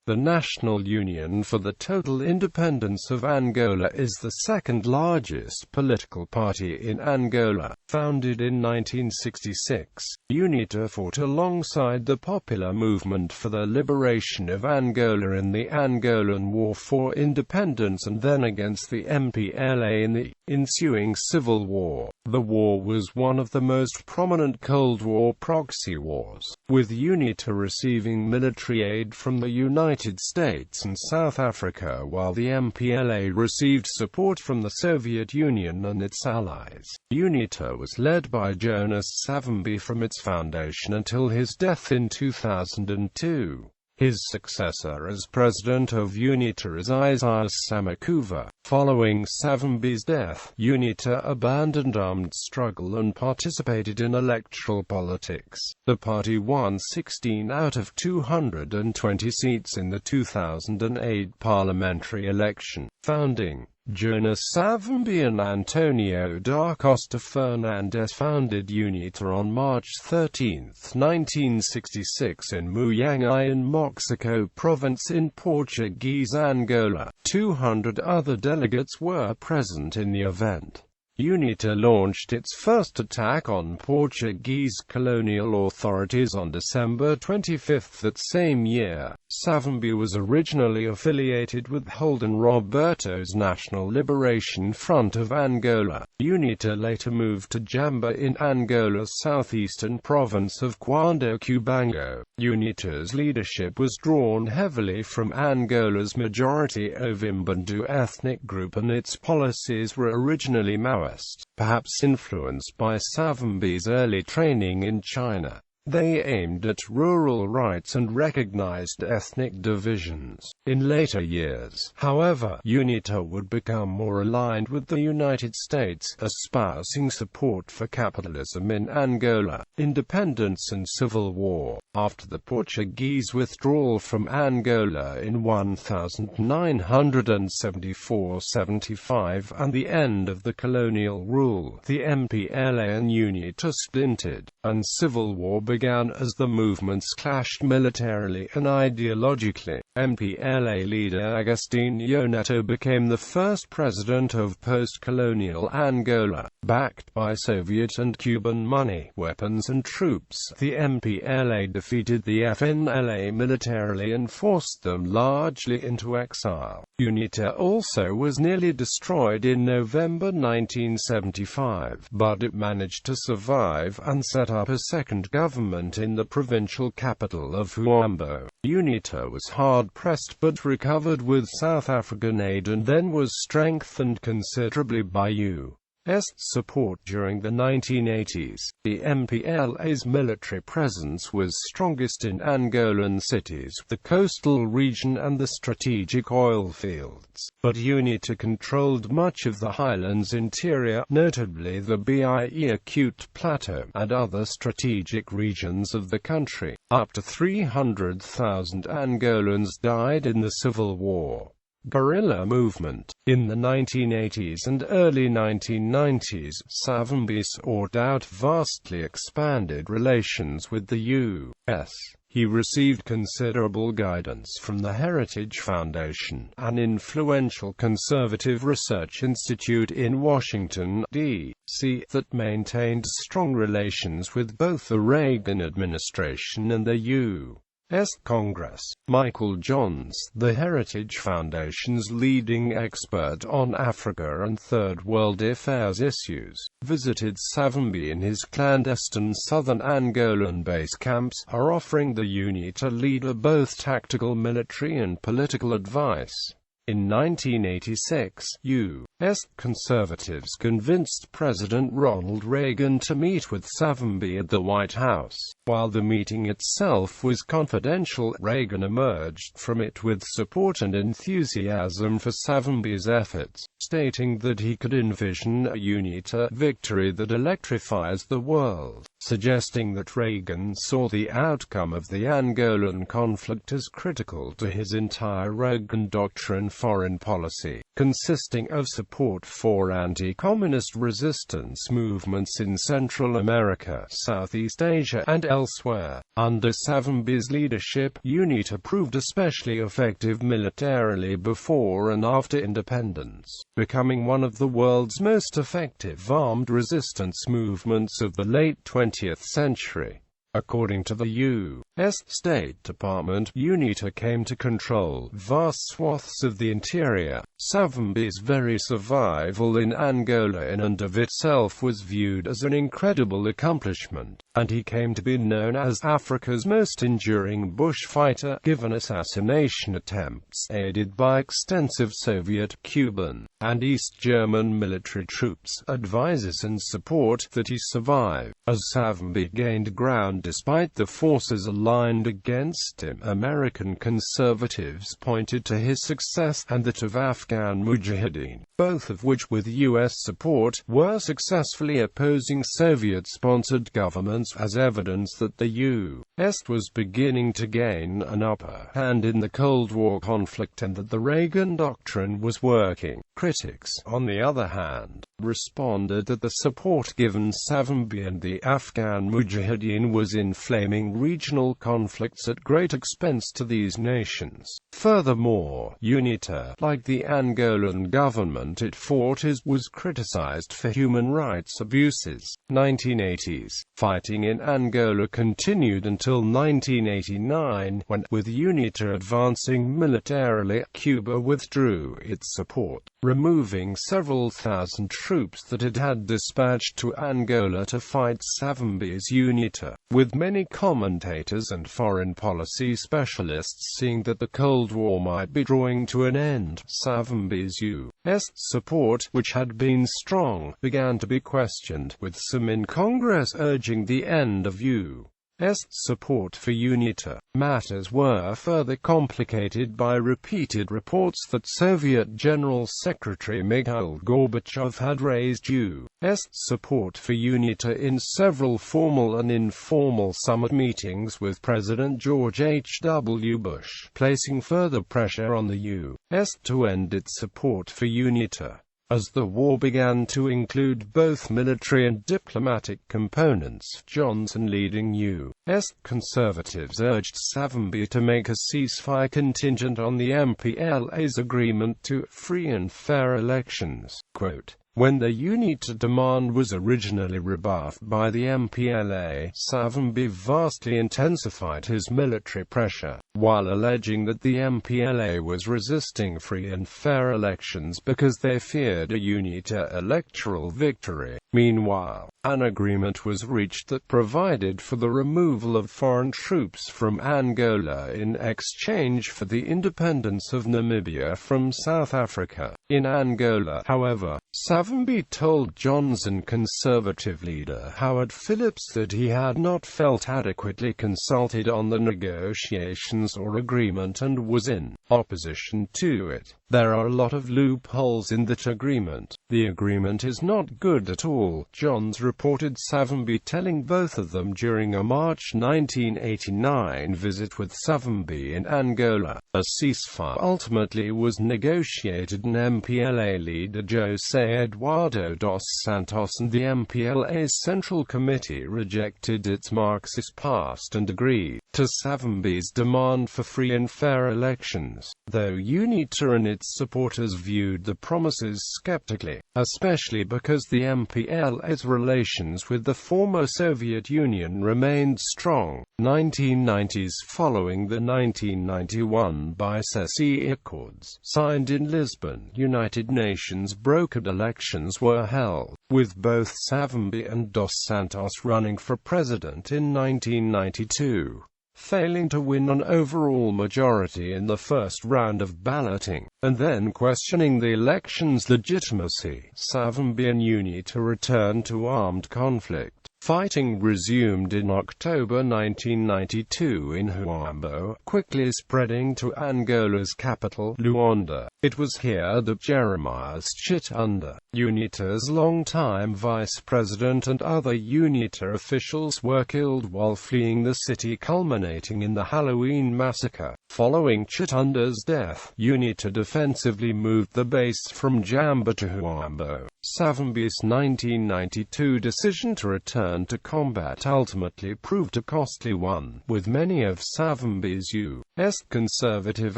The National Union for the Total Independence of Angola is the second largest political party in Angola. Founded in 1966, UNITA fought alongside the popular movement for the liberation of Angola in the Angolan War for independence and then against the MPLA in the ensuing civil war. The war was one of the most prominent Cold War proxy wars, with UNITA receiving military aid from the United States and South Africa while the MPLA received support from the Soviet Union and its allies. UNITA was led by Jonas Savimbi from its foundation until his death in 2002. His successor as president of UNITA is Isaias Samakuva. Following Savimbi's death, UNITA abandoned armed struggle and participated in electoral politics. The party won 16 out of 220 seats in the 2008 parliamentary election. Founding Jonas Savimbi and Antonio da Costa Fernandes founded UNITA on March 13, 1966 in Muyangay in Moxico province in Portuguese Angola. 200 other delegates were present in the event. UNITA launched its first attack on Portuguese colonial authorities on December 25 that same year. Savimbi was originally affiliated with Holden Roberto's National Liberation Front of Angola. UNITA later moved to Jamba in Angola's southeastern province of Cuando-Cubango. UNITA's leadership was drawn heavily from Angola's majority Ovimbandu ethnic group and its policies were originally Maoist, perhaps influenced by Savimbi's early training in China. They aimed at rural rights and recognized ethnic divisions. In later years, however, UNITA would become more aligned with the United States, espousing support for capitalism in Angola, independence and civil war. After the Portuguese withdrawal from Angola in 1974–75 and the end of the colonial rule, the MPLA and UNITA splintered, and civil war began as the movements clashed militarily and ideologically. MPLA leader Agostinho Neto became the first president of post-colonial Angola. Backed by Soviet and Cuban money, weapons and troops, the MPLA defeated the FNLA militarily and forced them largely into exile. UNITA also was nearly destroyed in November 1975, but it managed to survive and set up a second government in the provincial capital of Huambo. UNITA was hard-pressed but recovered with South African aid and then was strengthened considerably by U.S. support during the 1980s. The MPLA's military presence was strongest in Angolan cities, the coastal region and the strategic oil fields, but UNITA controlled much of the highlands interior, notably the Bié-Acute Plateau, and other strategic regions of the country. Up to 300,000 Angolans died in the Civil War. Guerrilla movement. In the 1980s and early 1990s, Savimbi sought out vastly expanded relations with the U.S. He received considerable guidance from the Heritage Foundation, an influential conservative research institute in Washington, D.C., that maintained strong relations with both the Reagan administration and the U.S. Congress. Michael Johns, the Heritage Foundation's leading expert on Africa and Third World affairs issues, visited Savimbi in his clandestine southern Angolan base camps, offering the UNITA leader both tactical military and political advice. In 1986, U.S. conservatives convinced President Ronald Reagan to meet with Savimbi at the White House. While the meeting itself was confidential, Reagan emerged from it with support and enthusiasm for Savimbi's efforts, stating that he could envision a UNITA victory that electrifies the world, suggesting that Reagan saw the outcome of the Angolan conflict as critical to his entire Reagan doctrine foreign policy, consisting of support for anti-communist resistance movements in Central America, Southeast Asia and elsewhere. Under Savimbi's leadership, UNITA proved especially effective militarily before and after independence, becoming one of the world's most effective armed resistance movements of the late 20th century. According to the U.S. State Department, UNITA came to control vast swaths of the interior. Savimbi's very survival in Angola in and of itself was viewed as an incredible accomplishment, and he came to be known as Africa's most enduring bushfighter, given assassination attempts aided by extensive Soviet, Cuban, and East German military troops, advisors and support, that he survived. As Savimbi gained ground despite the forces aligned against him, American conservatives pointed to his success and that of Afghan Mujahideen, both of which, with U.S. support, were successfully opposing Soviet-sponsored governments, as evidence that the U.S. was beginning to gain an upper hand in the Cold War conflict and that the Reagan Doctrine was working. Critics, on the other hand, responded that the support given Savimbi and the Afghan Mujahideen was inflaming regional conflicts at great expense to these nations. Furthermore, UNITA, like the Angolan government it fought, was criticized for human rights abuses. 1980s. Fighting in Angola continued until 1989, when, with UNITA advancing militarily, Cuba withdrew its support, removing several thousand troops that it had dispatched to Angola to fight Savimbi's UNITA, with many commentators and foreign policy specialists seeing that the Cold War might be drawing to an end. Savimbi's U.S. support, which had been strong, began to be questioned, with some in Congress urging the end of U.S. support for UNITA. Matters were further complicated by repeated reports that Soviet General Secretary Mikhail Gorbachev had raised U.S. support for UNITA in several formal and informal summit meetings with President George H.W. Bush, placing further pressure on the U.S. to end its support for UNITA. As the war began to include both military and diplomatic components, Johnson, leading U.S. conservatives, urged Savimbi to make a ceasefire contingent on the MPLA's agreement to free and fair elections. Quote, when the UNITA demand was originally rebuffed by the MPLA, Savimbi vastly intensified his military pressure, while alleging that the MPLA was resisting free and fair elections because they feared a UNITA electoral victory. Meanwhile, an agreement was reached that provided for the removal of foreign troops from Angola in exchange for the independence of Namibia from South Africa. In Angola, however, Savimbi told Johnson conservative leader Howard Phillips that he had not felt adequately consulted on the negotiations or agreement and was in opposition to it. There are a lot of loopholes in that agreement. The agreement is not good at all, Johns reported Savimbi telling both of them during a March 1989 visit with Savimbi in Angola. A ceasefire ultimately was negotiated and MPLA leader José Eduardo dos Santos and the MPLA's Central Committee rejected its Marxist past and agreed to Savimbi's demand for free and fair elections, though UNITA and its supporters viewed the promises skeptically, especially because the MPLA's relations with the former Soviet Union remained strong. 1990s. Following the 1991 Bicesse Accords, signed in Lisbon, United Nations brokered elections were held, with both Savimbi and dos Santos running for president in 1992. Failing to win an overall majority in the first round of balloting, and then questioning the election's legitimacy, Savimbi and UNITA returned to armed conflict. Fighting resumed in October 1992 in Huambo, quickly spreading to Angola's capital, Luanda. It was here that Jeremias Chitunda, UNITA's longtime vice president, and other UNITA officials were killed while fleeing the city, culminating in the Halloween massacre. Following Chitunda's death, UNITA defensively moved the base from Jamba to Huambo. Savimbi's 1992 decision to return to combat ultimately proved a costly one, with many of Savimbi's U.S. conservative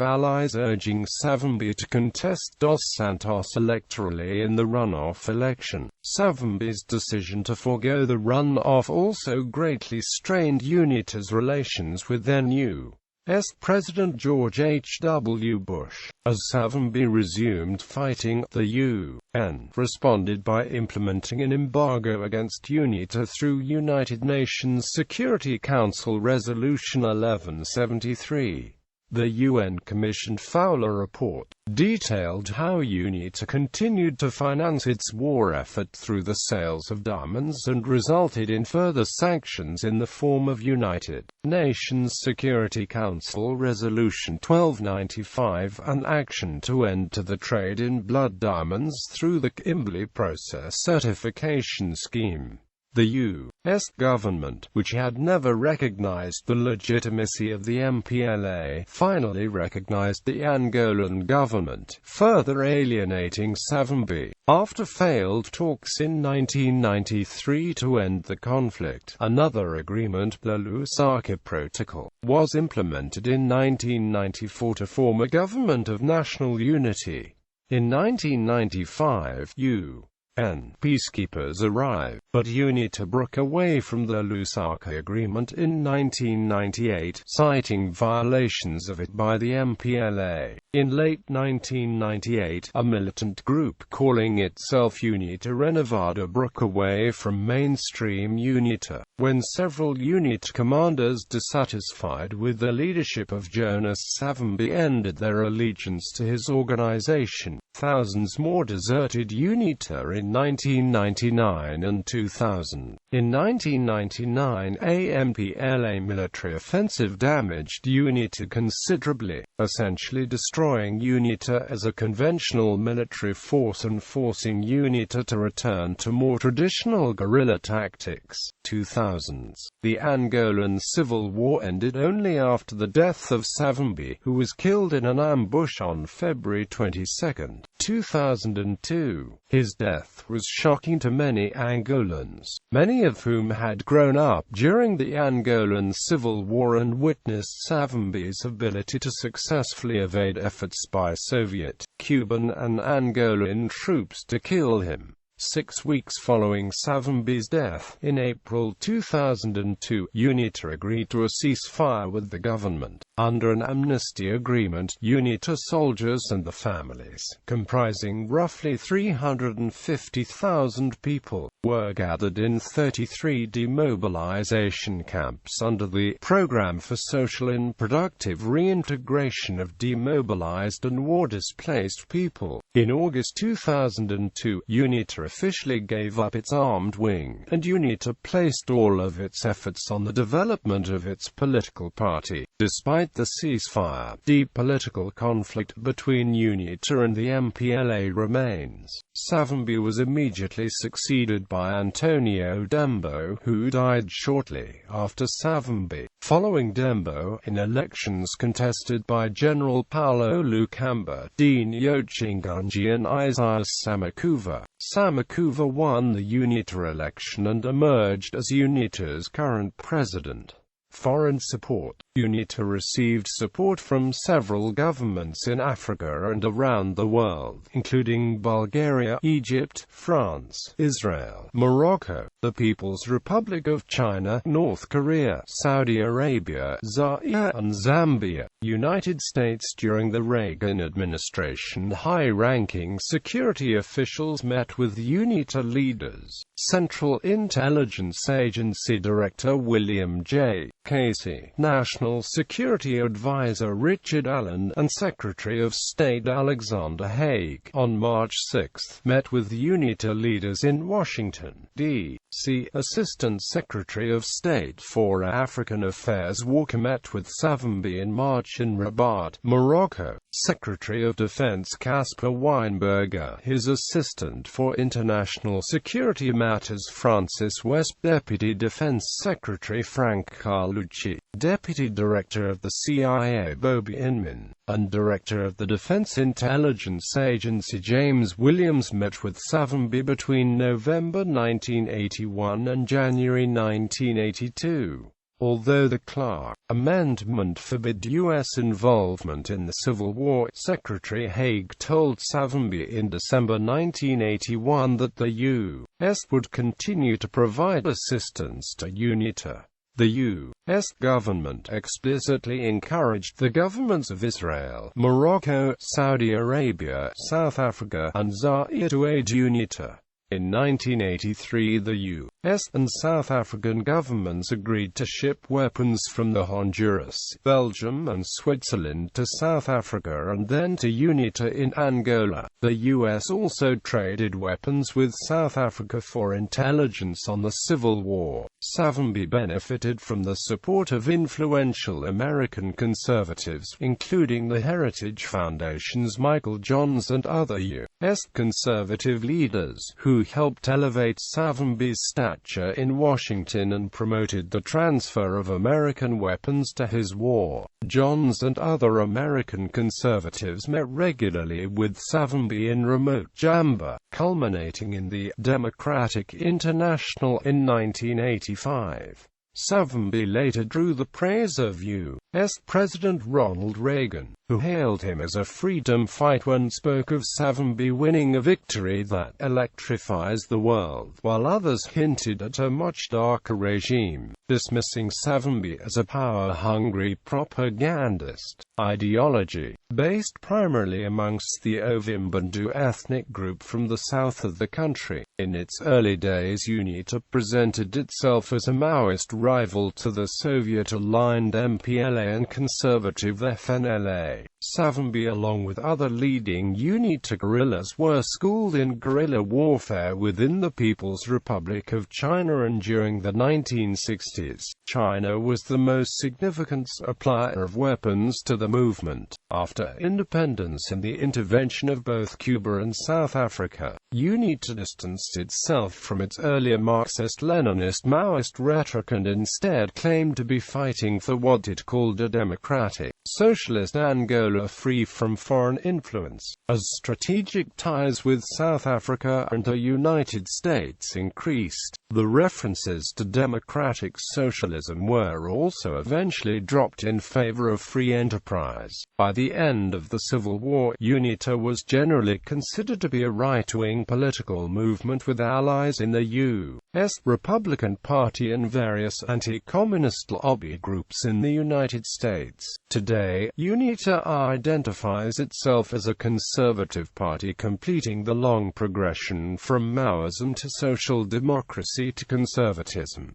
allies urging Savimbi to contest Dos Santos electorally in the runoff election. Savimbi's decision to forego the runoff also greatly strained UNITA's relations with then U.S. President George H.W. Bush. As Savimbi resumed fighting, the UN responded by implementing an embargo against UNITA through United Nations Security Council Resolution 1173. The UN commissioned Fowler report detailed how UNITA continued to finance its war effort through the sales of diamonds and resulted in further sanctions in the form of United Nations Security Council Resolution 1295, an action to end to the trade in blood diamonds through the Kimberley Process Certification Scheme. The U.S. government, which had never recognized the legitimacy of the MPLA, finally recognized the Angolan government, further alienating Savimbi. After failed talks in 1993 to end the conflict, another agreement, the Lusaka Protocol, was implemented in 1994 to form a government of national unity. In 1995, UN peacekeepers arrived, but UNITA broke away from the Lusaka Agreement in 1998, citing violations of it by the MPLA. In late 1998, a militant group calling itself UNITA Renovada broke away from mainstream UNITA. When several UNITA commanders, dissatisfied with the leadership of Jonas Savimbi, ended their allegiance to his organization, thousands more deserted UNITA in 1999 and 2000. In 1999, a MPLA military offensive damaged UNITA considerably, essentially destroying UNITA as a conventional military force and forcing UNITA to return to more traditional guerrilla tactics. 2000s. The Angolan Civil War ended only after the death of Savimbi, who was killed in an ambush on February 22, 2002. His death was shocking to many Angolans, many of whom had grown up during the Angolan Civil War and witnessed Savimbi's ability to successfully evade efforts by Soviet, Cuban and Angolan troops to kill him. 6 weeks following Savimbi's death, in April 2002, UNITA agreed to a ceasefire with the government. Under an amnesty agreement, UNITA soldiers and the families, comprising roughly 350,000 people, were gathered in 33 demobilization camps under the Program for Social and Productive Reintegration of Demobilized and War-Displaced People. In August 2002, UNITA officially gave up its armed wing, and UNITA placed all of its efforts on the development of its political party. Despite the ceasefire, deep political conflict between UNITA and the MPLA remains. Savimbi was immediately succeeded by Antonio Dembo, who died shortly after Savimbi. Following Dembo, in elections contested by General Paulo Lukamba, Dean Yochingunji and Isaias Samakuva, Samakuva won the UNITA election and emerged as UNITA's current president. Foreign support. UNITA received support from several governments in Africa and around the world, including Bulgaria, Egypt, France, Israel, Morocco, the People's Republic of China, North Korea, Saudi Arabia, Zaire and Zambia. United States. During the Reagan administration, high-ranking security officials met with UNITA leaders. Central Intelligence Agency Director William J. Casey, National Security Advisor Richard Allen, and Secretary of State Alexander Haig, on March 6, met with UNITA leaders in Washington, D.C. Assistant Secretary of State for African Affairs Walker met with Savimbi in March in Rabat, Morocco. Secretary of Defense Caspar Weinberger, his assistant for international security matters Francis West, Deputy Defense Secretary Frank Carlucci, Deputy Director of the CIA Bobby Inman, and Director of the Defense Intelligence Agency James Williams met with Savimbi between November 1981 and January 1982. Although the Clark Amendment forbid U.S. involvement in the Civil War, Secretary Haig told Savimbi in December 1981 that the U.S. would continue to provide assistance to UNITA. The U.S. government explicitly encouraged the governments of Israel, Morocco, Saudi Arabia, South Africa, and Zaire to aid UNITA. In 1983, the U.S. and South African governments agreed to ship weapons from the Honduras, Belgium and Switzerland to South Africa and then to UNITA in Angola. The U.S. also traded weapons with South Africa for intelligence on the Civil War. Savimbi benefited from the support of influential American conservatives, including the Heritage Foundation's Michael Johns and other U.S. conservative leaders, who helped elevate Savimbi's stature in Washington and promoted the transfer of American weapons to his war. Johns and other American conservatives met regularly with Savimbi in remote Jamba, culminating in the Democratic International in 1985. Savimbi later drew the praise of U.S. President Ronald Reagan, who hailed him as a freedom fighter and spoke of Savimbi winning a victory that electrifies the world, while others hinted at a much darker regime, dismissing Savimbi as a power-hungry propagandist. Ideology, based primarily amongst the Ovimbandu ethnic group from the south of the country. In its early days, UNITA presented itself as a Maoist rival to the Soviet-aligned MPLA and conservative FNLA. Savimbi, along with other leading UNITA guerrillas, were schooled in guerrilla warfare within the People's Republic of China, and during the 1960s, China was the most significant supplier of weapons to the movement. After independence and the intervention of both Cuba and South Africa, UNITA distanced itself from its earlier Marxist-Leninist Maoist rhetoric and instead claimed to be fighting for what it called a democratic, socialist Angola free from foreign influence. As strategic ties with South Africa and the United States increased, the references to democratic socialism were also eventually dropped in favor of free enterprise. By the end of the Civil War, UNITA was generally considered to be a right-wing political movement with allies in the U.S. Republican Party and various anti-communist lobby groups in the United States. Today, UNITA identifies itself as a conservative party completing the long progression from Maoism to social democracy to conservatism.